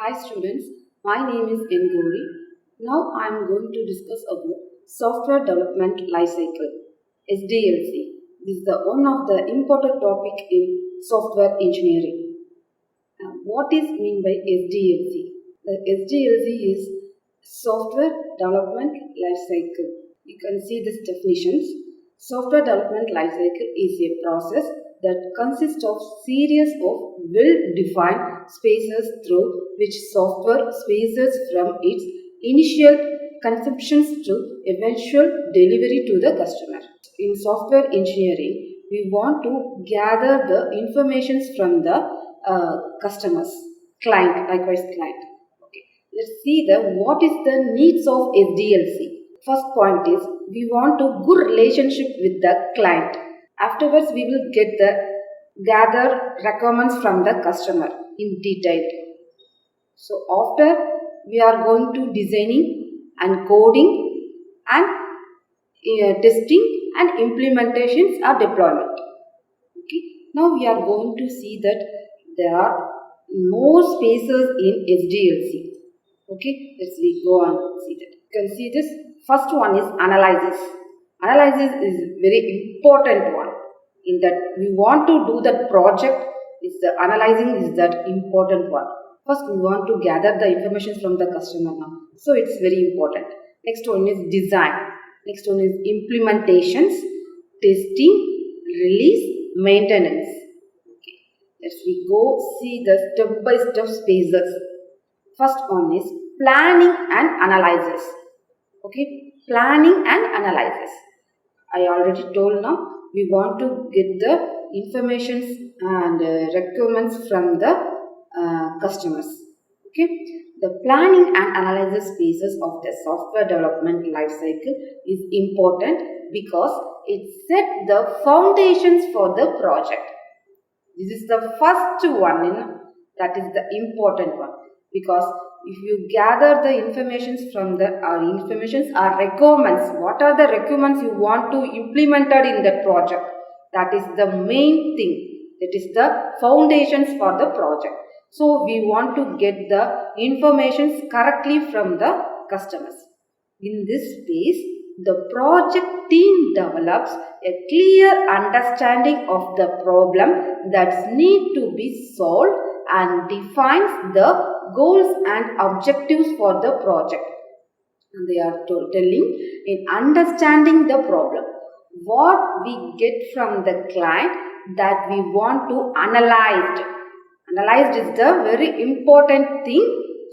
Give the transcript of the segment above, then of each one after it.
Hi students, my name is N.GOWRI. Now I am going to discuss about Software Development Lifecycle, SDLC. This is one of the important topic in software engineering. What is mean by SDLC? The SDLC is Software Development Lifecycle. You can see these definitions. Software Development Lifecycle is a process that consists of series of well-defined spaces through which software passes from its initial conceptions to eventual delivery to the customer. In software engineering, we want to gather the information from the customers, client, likewise client. Okay, let's see what is the needs of SDLC. First point is we want a good relationship with the client. Afterwards, we will gather requirements from the customer in detail. So after we are going to designing and coding and testing and implementations or deployment. Okay. Now we are going to see that there are more spaces in SDLC. Okay, let's go on see that. You can see this. First one is analysis. Analysis is very important one. In that we want to do that project, is the analyzing is that important one. First we want to gather the information from the customer now. So it's very important. Next one is design. Next one is implementations, testing, release, maintenance. Okay. Let's go see the step-by-step phases. First one is planning and analysis. Okay, planning and analysis. I already told now. We want to get the information and requirements from the customers. Okay, the planning and analysis phases of the software development lifecycle is important because it sets the foundations for the project. This is the first one, that is the important one, because if you gather the information from the informations or requirements, what are the requirements you want to implemented in that project? That is the main thing. That is the foundations for the project. So we want to get the information correctly from the customers. In this phase, the project team develops a clear understanding of the problem that needs to be solved and defines the goals and objectives for the project. And they are telling in understanding the problem, what we get from the client that we want to analyze. Analyzed is the very important thing.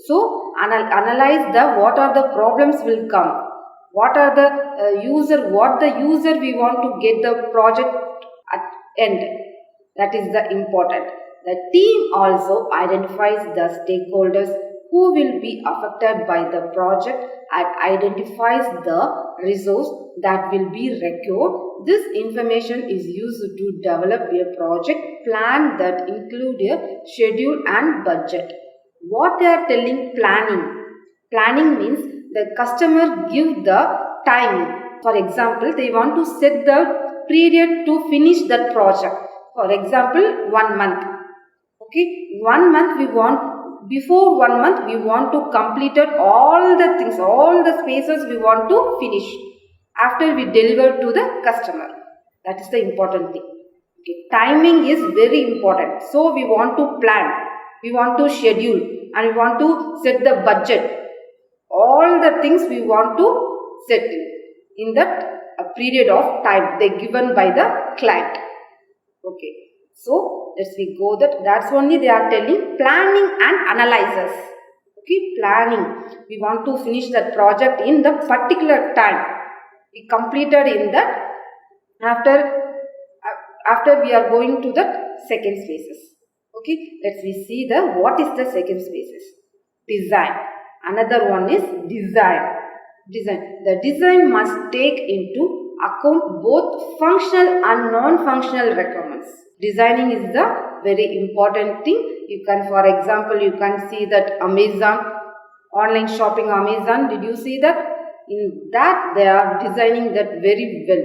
So analyze what are the problems will come. What are the what the user we want to get the project at end. That is the important. The team also identifies the stakeholders who will be affected by the project and identifies the resource that will be required. This information is used to develop a project plan that include a schedule and budget. What they are telling planning. Planning means the customer give the time. For example, they want to set the period to finish that project. For example, 1 month. Okay, 1 month before 1 month we want to complete all the things, all the spaces we want to finish after we deliver to the customer. That is the important thing. Okay, timing is very important. So we want to plan, we want to schedule, and we want to set the budget. All the things we want to set in that period of time they given by the client. Okay. So, let's go that's only they are telling planning and analysis. Okay, planning. We want to finish that project in the particular time. We completed in that after we are going to the second phases. Okay, let's see what is the second phases. Design. Another one is design. The design must take into account both functional and non-functional requirements. Designing is the very important thing. You can, for example, you can see that Amazon, online shopping Amazon, did you see that? In that they are designing that very well.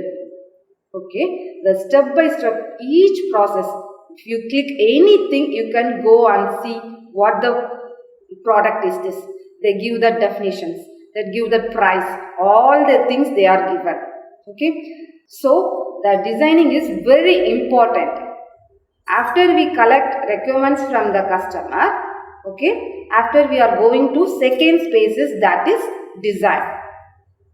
Okay, the step by step, each process, if you click anything, you can go and see what the product is this. They give the definitions, they give the price, all the things they are given. Okay. So the designing is very important. After we collect requirements from the customer, okay, after we are going to second spaces, that is design,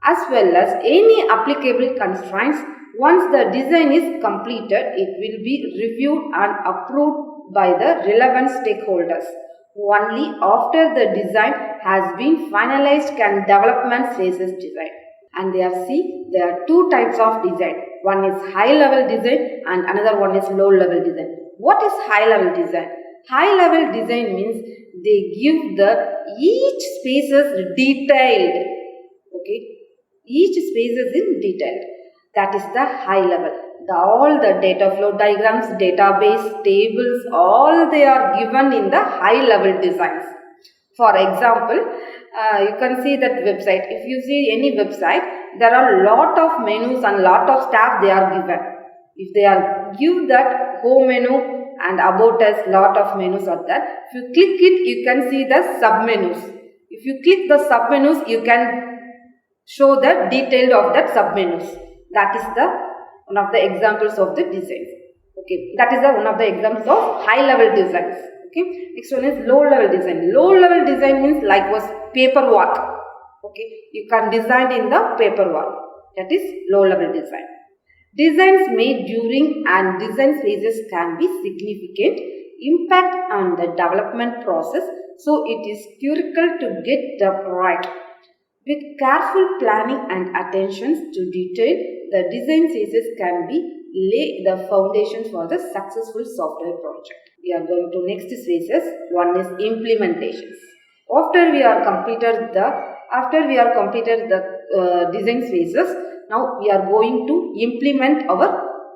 as well as any applicable constraints. Once the design is completed, it will be reviewed and approved by the relevant stakeholders. Only after the design has been finalized can development phases design. And there are two types of design. One is high level design and another one is low level design. What is high level design? High level design means they give each spaces detailed. Okay, each spaces in detailed. That is the high level. All the data flow diagrams, database, tables, all they are given in the high level designs. For example, you can see that website. If you see any website, there are lot of menus and lot of stuff they are given. If they are give that home menu and about us, lot of menus are there. If you click it, you can see the sub menus. If you click the sub menus, you can show the detail of that sub menus. That is one of the examples of the designs. Okay, that is one of the examples of high level designs. Okay, next one is low level design. Low level design means like was paperwork. Okay, you can design in the paperwork. That is low level design. Designs made during and design phases can be significant impact on the development process. So it is critical to get the right. With careful planning and attention to detail, the design phases can be lay the foundation for the successful software project. We are going to next phases. One is implementations. After we are completed the design phases, now we are going to implement our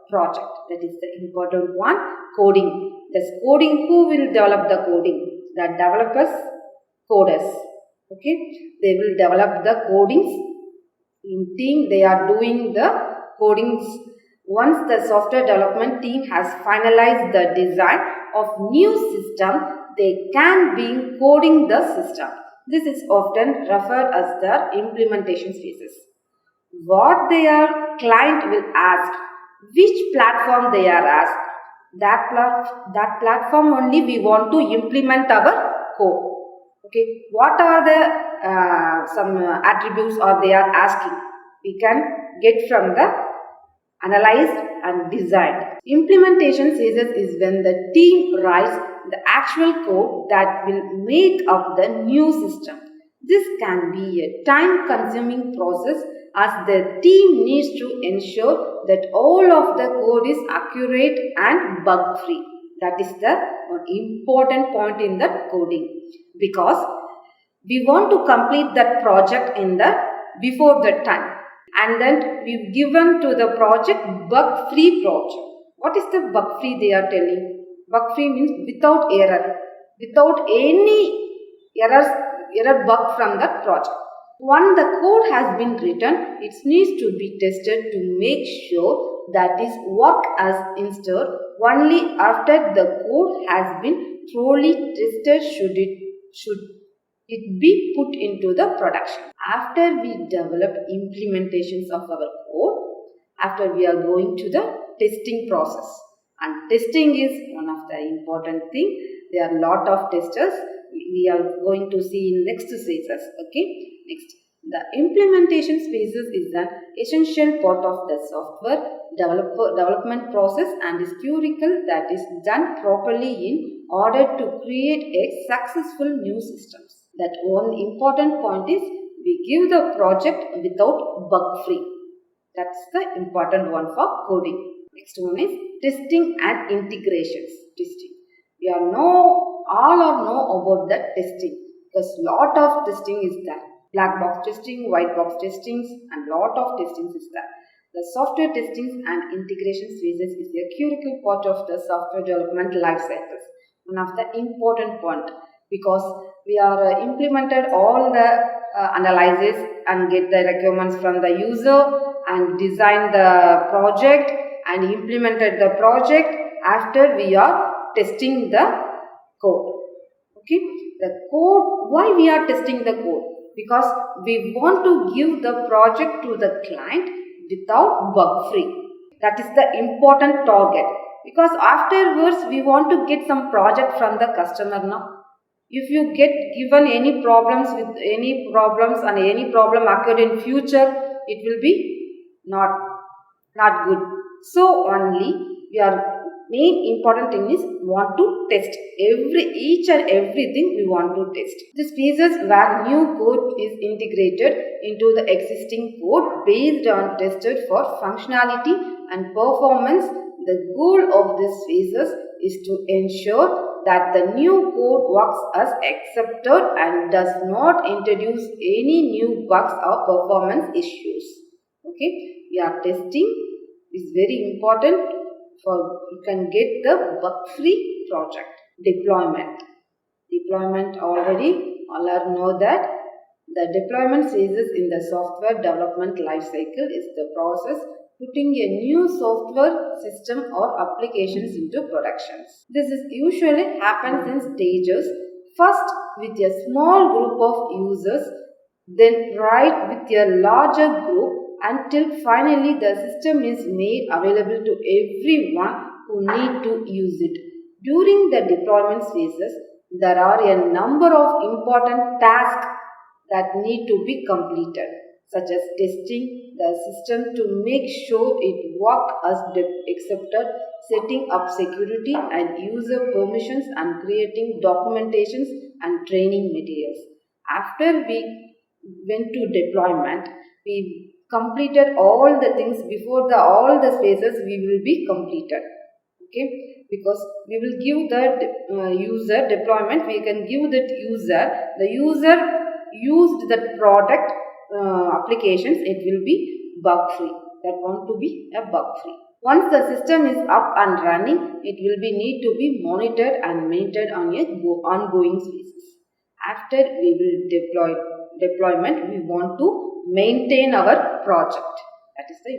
project. That is the important one. Coding. This coding, who will develop the coding? The developers, coders. Okay, they will develop the codings in team. They are doing the codings. Once the software development team has finalized the design of new system, they can be coding the system. This is often referred as the implementation phases. What their client will ask, which platform they are asked, that platform only we want to implement our code. Okay, what are the some attributes or they are asking? We can get from the analyzed and designed. Implementation phases is when the team writes the actual code that will make up the new system. This can be a time-consuming process as the team needs to ensure that all of the code is accurate and bug-free. That is the one important point in the coding, because we want to complete that project in the before the time, and then we've given to the project bug-free project. What is the bug-free they are telling? Bug-free means without error, without any error bug from that project. Once the code has been written, it needs to be tested to make sure that is work as installed. Only after the code has been thoroughly tested should it be put into the production. After we develop implementations of our code, after we are going to the testing process. And testing is one of the important thing. There are a lot of testers. We are going to see in next phases. Okay. Next, the implementation phases is an essential part of the software development process and is critical that is done properly in order to create a successful new systems. That one important point is we give the project without bug free. That's the important one for coding. Next one is testing and integrations. Testing. We all know about the testing, because lot of testing is there. Black box testing, white box testings, and lot of testings is there. The software testings and integrations phases is a critical part of the software development life cycles. One of the important point, because we are implemented all the analysis and get the requirements from the user and design the project and implemented the project after we are testing the code. Okay, the code, why we are testing the code? Because we want to give the project to the client without bug free. That is the important target, because afterwards we want to get some project from the customer now. If you get given any problems and any problem occurred in future, it will be not good. So only main important thing is want to test each and everything we want to test. This phases where new code is integrated into the existing code based on tested for functionality and performance. The goal of this phases is to ensure that the new code works as accepted and does not introduce any new bugs or performance issues. Okay, we are testing is very important for you can get the bug-free project. Deployment already all are know that the deployment phases in the software development lifecycle is the process putting a new software system or applications into productions. This is usually happens in stages. First with a small group of users, then right with a larger group, until finally the system is made available to everyone who need to use it. During the deployment phases, there are a number of important tasks that need to be completed, such as testing the system to make sure it works as accepted, setting up security and user permissions, and creating documentations and training materials. After we went to deployment, we completed all the things before all the phases we will be completed. Okay, because we will give the user deployment, we can give that the user used that product applications, it will be bug free. That want to be a bug free. Once the system is up and running, it will be need to be monitored and maintained on a ongoing basis. After we will deployment, we want to maintain our project. That is the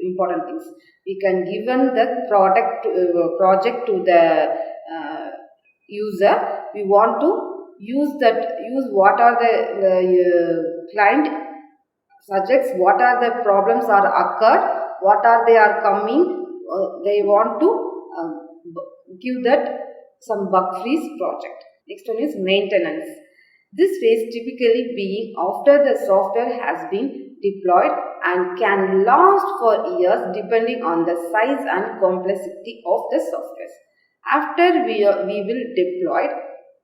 important things. We can given the project to the user. We want to use what are the client subjects, what are the problems are occurred, what are they are coming. They want to give that some bug free project. Next one is maintenance. This phase typically being after the software has been deployed and can last for years depending on the size and complexity of the software. After we will deploy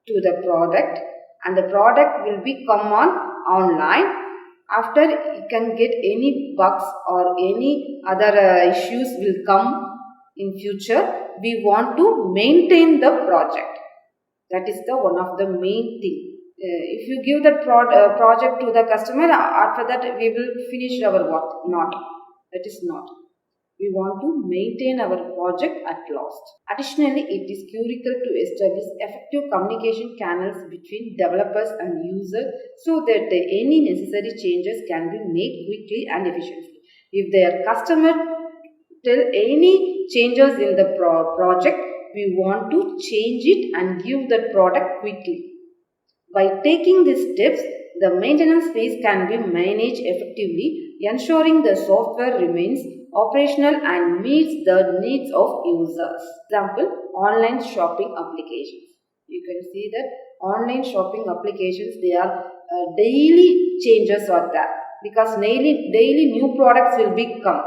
to the product and the product will be come online. After you can get any bugs or any other issues will come in future, we want to maintain the project. That is the one of the main thing. If you give the project to the customer, after that we will finish our work. Not. That is not. We want to maintain our project at last. Additionally, it is critical to establish effective communication channels between developers and users so that any necessary changes can be made quickly and efficiently. If their customer tell any changes in the project, we want to change it and give the product quickly. By taking these steps, the maintenance phase can be managed effectively, ensuring the software remains operational and meets the needs of users. Example, online shopping applications. You can see that online shopping applications, they are daily changes are there because daily new products will become.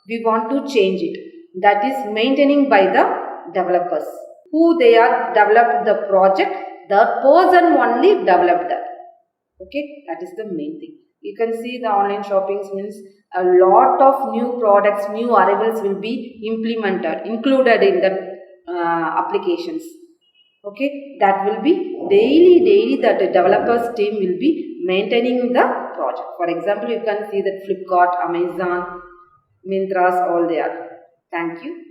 We want to change it. That is maintaining by the developers. Who they are developed the project, the person only developed that. Okay, that is the main thing. You can see the online shopping means a lot of new products, new arrivals will be included in the applications. Okay, that will be daily that the developers team will be maintaining the project. For example, you can see that Flipkart, Amazon, Mintras, all they are. Thank you.